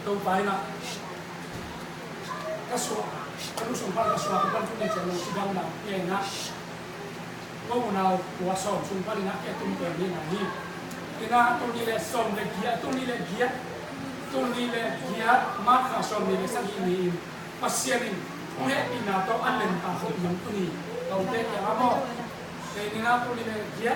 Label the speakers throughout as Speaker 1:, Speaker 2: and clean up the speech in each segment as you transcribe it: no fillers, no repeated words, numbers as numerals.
Speaker 1: tàu bay na cái số cái lúc sùng cái số cái con chúng mình chỉ là chỉ đang làm cái na có một nào của sòng sùng cái na cái tung cái đi này cái na tung đi lên sòng lên kia tung đi lên kia mà khá sòng đi lên sang ini pasien ini mungkin ina atau alen tahu yang tuni tau dek yang apa ini na tung đi lên kia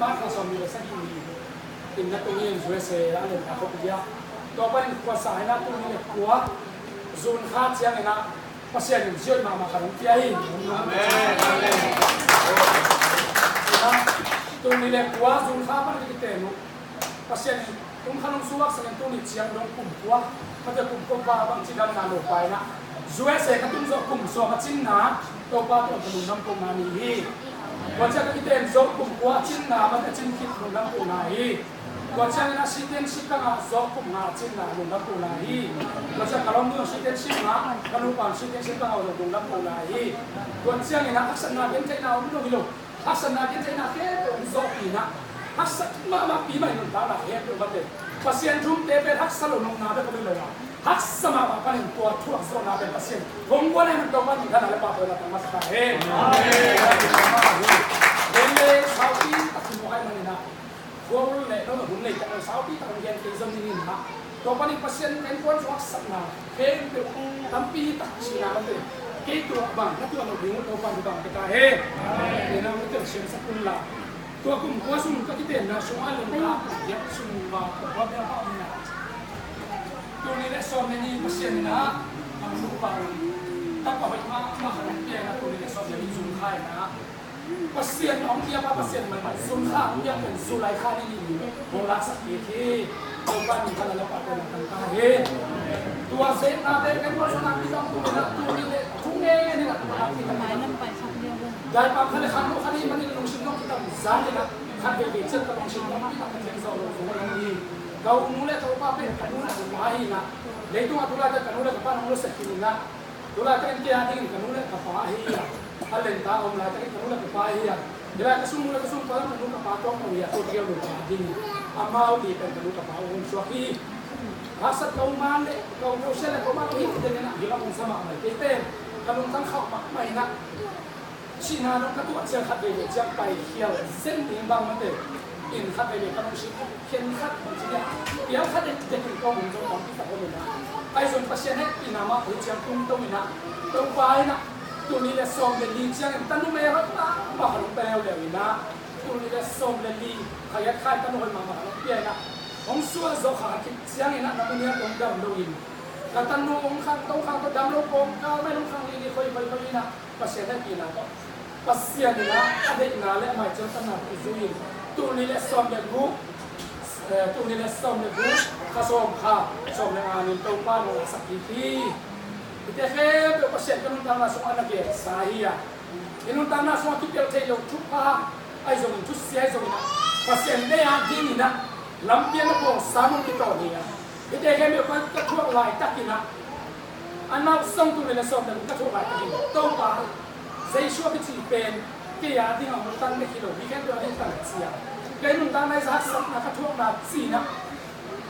Speaker 1: mà khá sòng đi lên sang ini ina tung đi lên rồi sẽ alen tahu diaตัวเป็นภาษาหน้าตัวนี้เลยกัวซูนขาดเสียงเลยนะภาษาหนึ่งเชื่อมาขนมเปี๊ยะหินตัวนี้เลยกัวซูนขาดมันจะเตะลุภาษาหนึ่งตุ้มขนมสุวักเสียงตัวนี้เสียงลงกลุ่มกัวมันจะกลุ่มกบางที่ดันนาโลไปนะช่วยเสกตุ้มโซกลุ่มโซมาจิ้นนาตัวป้าตัวขนมน้ำปูนานีวันจะกินเตะโซกลุ่มกัวจิ้นนามันจะจิ้นคิดขนมน้ำปูนานีกว่าจะนะสิเดนสิกังอาจอกปุ่มงาจินนะลุงรับปูนาฮีกว่าจะกระลองมือสิเดนสิงะกระลุปันสิเดนสิกังเอาลุงรับปูนาฮีกว่าจะนี่นะฮักษณะเดนใจนาไม่รู้ไม่รู้ฮักษณะเดนใจนาแค่เป็นโซปีนะฮักษณะมาปีใหม่นุ่นตาหน้าเฮ็ดเป็นบัดเด็กภาษาทุ่มเตเป็นฮักษณะลงนาเป็นก็ไม่เลยนะฮักษณะมาเป็นตัวทั่วโซนาเป็นภาษาผมว่าเนี่ยมันต้องมาถึงขนาดเลปะเปิดละตั้งมาสักเฮ้ยเดนเลยสาวที่ตัดสินใจมันนี่นะพวกเราเนี่ยเราหุ่นเลยแต่เราสาวที่ทำเย็นที่จำนี่นะตัวปนิพัศยันเป็นคนสวัสดิ์นะเป็นเป็นตั้มปีตักชีนามันเลยเกี่ยตัวบางนั่นตัวเราดิ้งตัวบางตัวบางก็ได้เฮ้ยเนี่ยเราจะเชื่อสักคนละตัวกลุ่มกัวสุ่มก็ที่เด่นนะสุ่มอะไรนะยักษ์สุ่มว่าตัวเราเนี่ยเอาเนี่ยตัวนี้แหละสอนนี่พัศยันนะมันรู้ว่าตั้งแต่ไปมาขนมเปี๊ยะนะตัวนี้แหละสอนนี่สุ่มไข่นะภาษาของเทียบภาษามันสุนทรยังเป็นสุไลคานี่นี่โบราณสักทีตัวบ้านมีขนาดเราเป็นต่างๆเฮ้ตัวเซนนาเด็กกันว่าสนามที่ต้องตัวนี้ตัวนี้เลยทุ่งเงี้ยนี่แหละตัวที่ทำไมนั่นไปสักเดียวเลยได้ปั๊มคันเลยคันนู้นคันนี้มันนี่ลงชิมน้องที่ทำซ่าเลยนะคันเบบี้เจ้าก็ลงชิมน้องที่ทำเป็นโซโล่โซโล่นี่เขาหนูเลยตัวป้าเป็นคันนู้นตัวป้าหินะเลยตัวตัวเราจะคันนู้นเลยกับป้าหนูเลยสักทีนะตัวเราจะเป็นเกี่ยดิ้งคันนู้นเลยกับป้าหินะAllen tahu lah, tapi kamu lagi payah. Jadi kesumur pada kamu kepatok kamu ya, kau dia lupa dini. Amau di kamu kepatok suaki. Hasad kau mana, kau proses kau mana ini dengan hilang sama mai. Kita kalau tang kau mai nak. Cina nak tu ajar kat dia, jangan pai hial. Sen timbang mana? In kat dia kamu sih, kian kat macam ni. Biar kat dia jadi kau muncul dalam kita kau mana. Aisyah pasien ni nama ujian tuntung ni nak, tu pai nak.ตัวนี้แหละส่งเลยลีเชียงตั้งนู่นไม่รับนะมาขนมเปี๊ยะเลยนะตัวนี้แหละส่งเลยลีขยันขายตั้งนู่นมาขนมเปี๊ยะนะผมส่วนโซขาคิดเชียงนี่นะนั่นเนี่ยตรงดำโดอินแต่ตั้งนู่นองข้างตรงข้างก็ดำโลกงข้าวไม่ลงข้างลีนี่ค่อยนะภาษาได้กี่นะก็ภาษาเนี่ยนะอะไรนะและหมายถึงตั้งนั้นคืออินตัวนี้แหละส่งเลยกูตัวนี้แหละส่งเลยกูข้าส่งข้าส่งเลยงานนี่ตรงบ้านเราสักทีKita hebe pasien kan unta na so anak ye sahia. Inunta na so tu pel te yo tupa ai zo tu sia zo na. Pasien ne a dini na lampia na ko samun ki to ni ya. Kita hebe ko ka thuak lai takina. Anak song tu le so na ka thuak lai takina. To pa sei shu bi chi pen ki ya ding ang tan ne kilo bi kan do ni tan sia. Kai unta na sa sak na ka thuak na si na.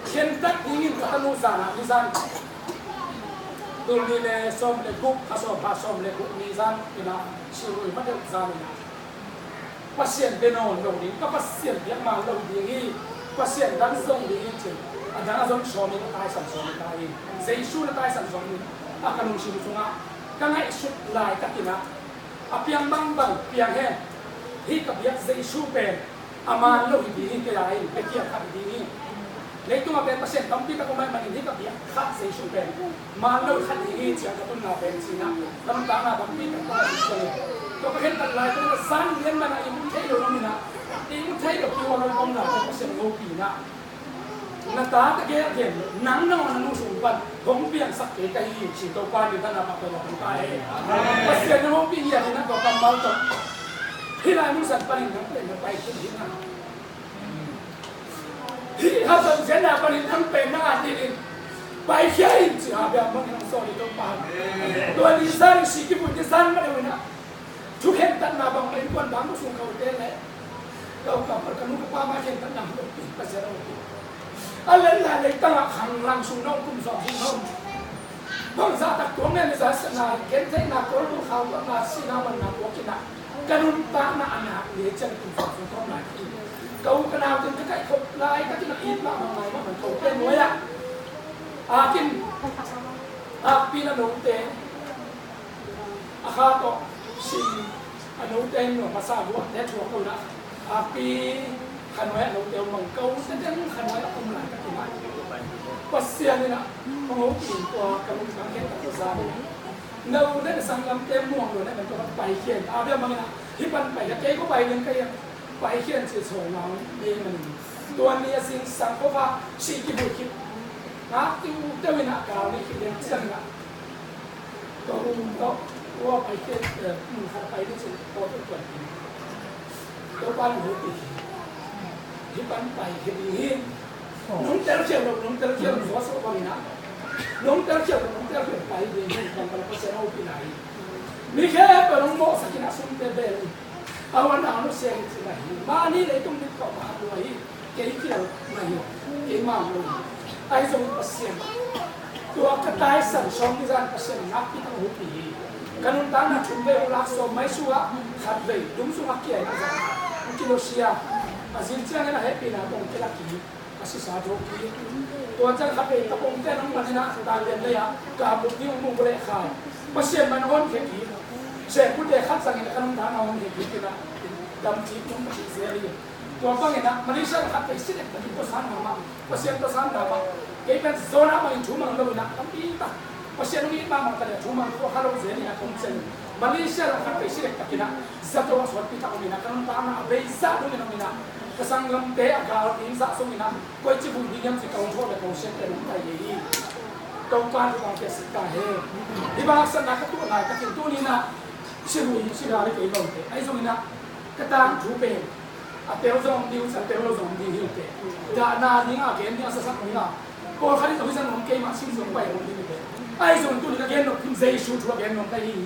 Speaker 1: Ken tak ingin ka tanu sana ni san.ตัวนี้เลยส้มเลยกุ๊กผสมเลยกุ๊กนี่ซันนี่นะชิวมันเดือดซันนะพัศยันเป็นอนลงนี้ก็พัศยันยังมาลงดีงี้พัศยันดันส่งดีงี้จริงอันนั้นส่งชอมีตายสั่งชอมีตายเสียชูตายสั่งชอมีอาการลงชิวซุงอ่ะก็ไงชุดลายตะกี้นะอาเพียงบางเพียงแค่ที่กับยักษ์เสียชูเป็นอามาลงดีงี้ก็ได้ไปเกี่ยวกับดีงี้เลยตัวเป็นpasien tapi tak komai main ini tapi khas sesuatu pen malu khas ini jangan tu nak pen sini dalam tanah tapi tak komai sesuatu tu kan tak lain tu san yang mana ibu cai dulu ni nak ibu cai dulu tu orang kom nak pasien ngopi nak nak tak kaya dia nang nang sumpan gompian sakit kaya ini si tu pan di tanah apa tu nak kaya pasien ngopi dia ni nak kau kamal tu hilang musan paling nak pen nak baik tu hilangที่เขาส่งเสียหน้าผลิตทั้งเป็นหน้าที่ดินไปแค่อินทรีย์แบบมันยังโซ่ในตัวปานตัวดีไซน์สีกิบุนดีไซน์ไม่ได้นะทุกเห็นตั้งหน้าบางเป็นคนบางก็ส่งเขาเต้นเลยเรากลับมากันนู้นป้ามาเห็นตั้งหน้าเราปิดภาษาเราปิด อะไรอะไรตั้งขังลังสุนทรกุมสอบสุนทรบางสัตว์ตัวนี้ในศาสนาเกณฑ์ที่นักรู้เขาว่านาสินามันนักว่ากินะการุณตาหน้าอนาเลี้ยงกุมสอบสุนทรหลายที่เขาขนาดจนจะใกล้ครบลายก็ที่มันอินมากมายว่ามันเขาเป็นไว้อะกินปีนั้นหนุ่มเตงข้าก็ชิมหนุ่มเตงหนุ่มภาษาบัวแท้ชัวร์เขานะปีขันไว้หนุ่มเตงมังเก้าเส้นยังขันไว้คุ้มหลายกันที่ไหนปัสเซียนี่นะมองกินตัวกระลุกสังเกตตัวซาเนี่ยเราได้สังกัดเต็มม่วงเลยนะเป็นตัวไปเขียนเดี๋ยวมันนะที่มันไปจะเจ๊ก็ไปยังก็ยังไปเขียนเสียโฉมเราเองมันตัวนี้สิ่งสังเพราะว่าชีกิบุคิดนะที่เจ้าวินากาวนี่คิดยังเชื่อนะตัวรุ่งก็ว่าไปเขียนมึงขับไปที่สุดตัวตัวตัวตัวบ้านหัวปีที่บ้านไปที่นี่น้องเจ้าเชี่ยวน้องเจ้าเชี่ยวหัวสวรรค์นะน้องเจ้าเชี่ยวน้องเจ้าเชี่ยวไปเรียนมันเป็นภาษาเอาปีไหนมีแค่เป็นน้องโมสักนะสุ่มเตเบลเอาวันนั้นเราเสียงที่ไหนบ้านนี้เลยต้องมีข้อมาด้วยเกี่ยวกับไม่หรอกเกี่ยวมาเลยไอ้ส่งภาษาตัวกระต่ายสั่งสอนที่ร้านภาษานักที่ต้องหุบปีกันนุ่นตาหน้าชุ่มเบลลักษณ์ไม่ชัวขัดเบลดุมสุนัขเกี่ยวกับกิโลเซียอาศิลป์เชื่อไงนะเฮปีน่ะตรงเกลักกี้อาศิษย์โจกี้ตัวจังขับเบลตะปงเต้นน้องมันนะตาเรียนเลยอ่ะกับบุตรที่มุ่งไปเลยข่าวภาษามันวนเขียนอีกเช่นผู้เด็กขัดสังเกตกันนุ่นตาเอาเขียนอีกนะดำจีบน้องมันเสียเลยตัวฟังเห็นนะมันนี่เชื่อขัดไปสิ่งเด็กมันก็สั่งมาภาษาตัวสั่งมาเกี่ยวกับโซนมันชุ่มมันเลยนะตั้งปีตาภาษานี้มามันก็เลยชุ่มมันก็ฮัลโหลเสียนี่นะคงเซนมาเลเซียเราขัดไปสิ่งเด็กกินนะจะตัวสวัสดิ์ตาอุมินะกันนุ่นตามาเบย์ซ่าดูนี่น้องมินะกษัตริย์ลำเตะอากาศอินซ่าสมินะก็จะบุญดีงั้นสิเขาโทษเลยเขาเชื่อแต่ลำไตยี่ตรงการที่เราเกิดสิกาเฮที่บางสันนักตัวไหนก็ถึงตัวนี้นะชื่อบุญชื่ออะไรก็อีกลำเตะไอ้สมินะก็ตามถูเป็นเตลซองดิวสันเตลซองดิวเตะดานาดิงาเกนดิงาสักคนละก็ขันตัวที่สันน้องเกมาชิมส่งไปคนที่นี่เตะไอ้สมิตัวนี้ก็เกนน้องพิมเซชูชัวเกนน้องได้ยี่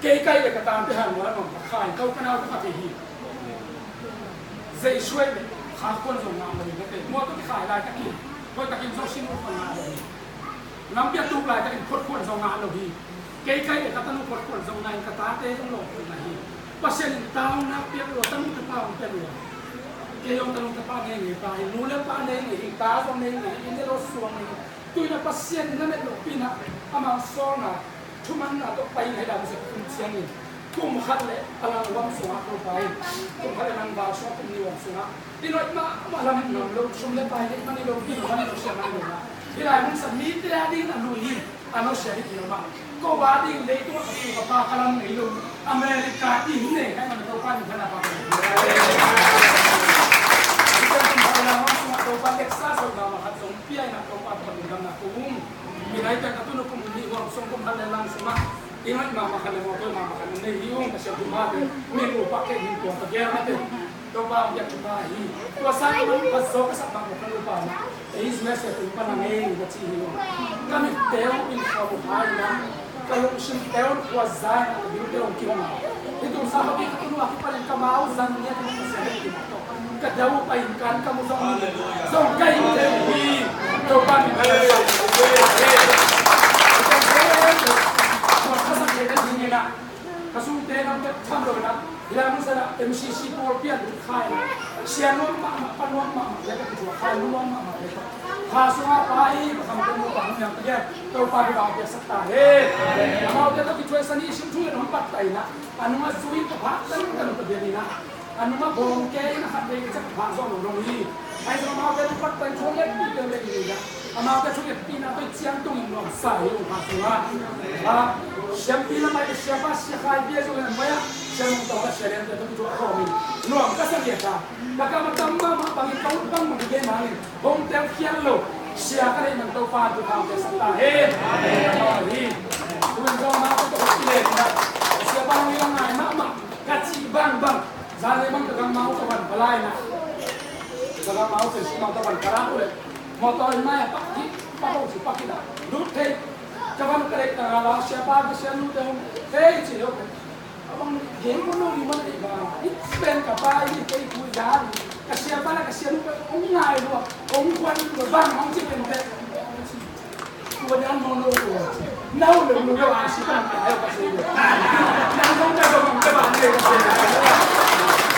Speaker 1: เกย์ใกล้เลยก็ตามที่หันหัวน้องขายเขาก็น่าจะมาที่ยี่เซช่วยขาคนส่งงานเลยนะเตะมัวต้องขายลายตะกี้เพราะตะกี้ต้องชิมคนงานเลยน้ำเบี้ยตุกลายตะกี้คนส่งงานเราดีเกย์ใกล้เลยก็ต้องคนส่งงานกระตาเตะต้องลงคนไหนภาษาหนึ่งตาวนักเปียกหลวงตั้งแต่ป้าของเจ้าหลวงเกย์ยงตั้งแต่ป้าเนี่ยไงไปรู้แล้วป้าเนี่ยไงตาตรงเนี่ยไงอินเดียรสวงเนี่ยตัวนั้นภาษานั่นแหละหลวงปีนะอามาซ้อนนะทุกมันนะต้องไปให้ดำสักคนเชียงนี่ทุ่มขัดเลยพลังวังสวะเข้าไปทุ่มขัดมันบาชอบเป็นนิวงสวะที่น้อยมาลำหนุนเราชมเล่นไปเนี่ยมันนี่เราพี่มันเราเชียร์มันเลยนะที่ไรมันสัมมิตรดิ้งอันนู้นนี่อันนู้นเชียร์ที่เราบ้างก็ว่าดิ้งเลยตัวที่กับปากกำลังไหนลงอเมริกาที่หินเนี่ยให้มันตัวปั้นขนาดนั้นตัวปั้นเท็กซัสเรามาขัดส่งพี่ไอ้นักตัวปั้นคนนี้กันนะคุ้มมีอะไรแต่กระตุ้นคุ้มดีกว่าส่งคุ้มพันเลยลังสมัครingat mama kan mau tu mama kan ni hiung kasih rumah tu minggu pakai hiung tu kerja tu tu bang yang tu bayi tu asal man pasok kasih bang kan lupa ini semasa tu pan angin kecil hiung kami tahu in kau hari nam kalau usin tahu kuazan di dalam kiong itu sahabat itu tu aku paling kamau zannya tu kasih hiung kadau painkan kamu zong kai tewi tu pan kasung tenang ke tamro na ilamu sana MCC Porpian khai sianon ma panuang ma ya ka tu khai nuang ma ya ka sunga pai kam tu pa yang ke to pa ba ya sakta he mau te to ki choi sani sim thu no pat tai na anu ma sui ka pha tan kan to de ni na anu ma bong ke na ha de ka pha zo no rong hi ai so ma te pat tai chong le pi de le ni na ama te chong le pi na to chiang tung no sa yo ha sunga ha siampi na mai siapa siapa dia juga namanya siapa tahu siapa yang itu juga kami nuang kasar dia tak kakak macam mama bagi kau bang bagi mana hong tiang kian lo siapa yang tahu padu kau kesata he tuan kau mau tu pilih siapa yang bilang ay mama kaci bang jangan memang kakak mau kawan balai nak kakak mau semua kawan karang boleh motor ini apa si pak kita duduk kawan kerek nagawa siapa lu dong cili abang game mo di mana di bang spend kapal ini kayak kuliah kasih apa lah kasih lu ngai lu kuan lu bang orang sih penting kuan yang mau lu nau lu lu asih kan ayo kasih lu nang dong jago mau ke bang deh kasih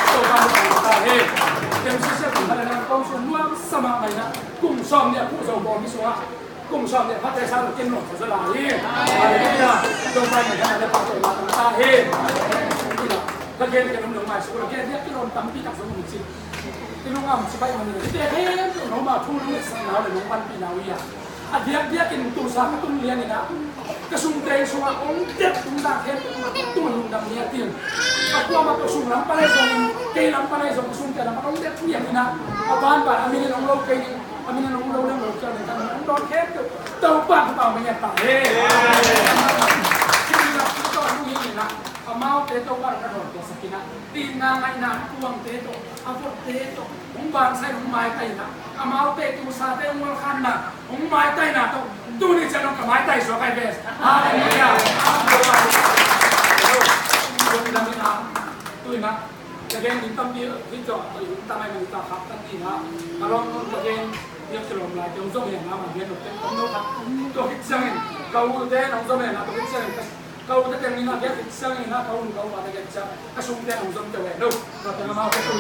Speaker 1: so bang hei yang sisa kembali dengan kau semua sama mainan cùng som dia cũng giàu bò đi xuống cùng som dia phát tại sao kiên nổi rất là hi đâu phải người ta đã bảo vệ mà ta hi cái kia cái nông mày số cái kia cái nông tắm pi đặc giống mình chỉ cái nông am chỉ bay mà người cái thế nó mà thu được sang nào để nông ban pi nào vậy à dia cái tu sa cái tu liên này nè cái sung tây sung ông tiếp chúng ta thêm tu nông đầm nhiều tiền à qua mà cái sung lắm pa này dùng cây lắm pa này dùng sung cái lắm ông tiếp thu nhiều nè à ban bà amin nông lâu cây amin nông lâu nông lâu cho nên thằng đón hết tàu bạc vào mình nhặt hey cái là cái con như thế nào mau tế tô bạn đã đổi của sakina tin na ngay na kuang tế tô apot tế tô ông bạn sai ông mai tay na mau tế tu sa tế ông khan na ông mai tay na tô tu đi cho nó cả mai tay số cái về hallelujah tôi na cái game mình tâm địa cái chỗ tôi tâm ai mình ta học tâm gì na kalau cái game dia celom lah jauh jauh yang lama dia nak tengok tu kecil kau dia nak jauh yang tu kecil kau kita terminal dia kecil ni nak kau ada kecil kasung dia nak jauh jauh đâu rồi tengok mau cái tu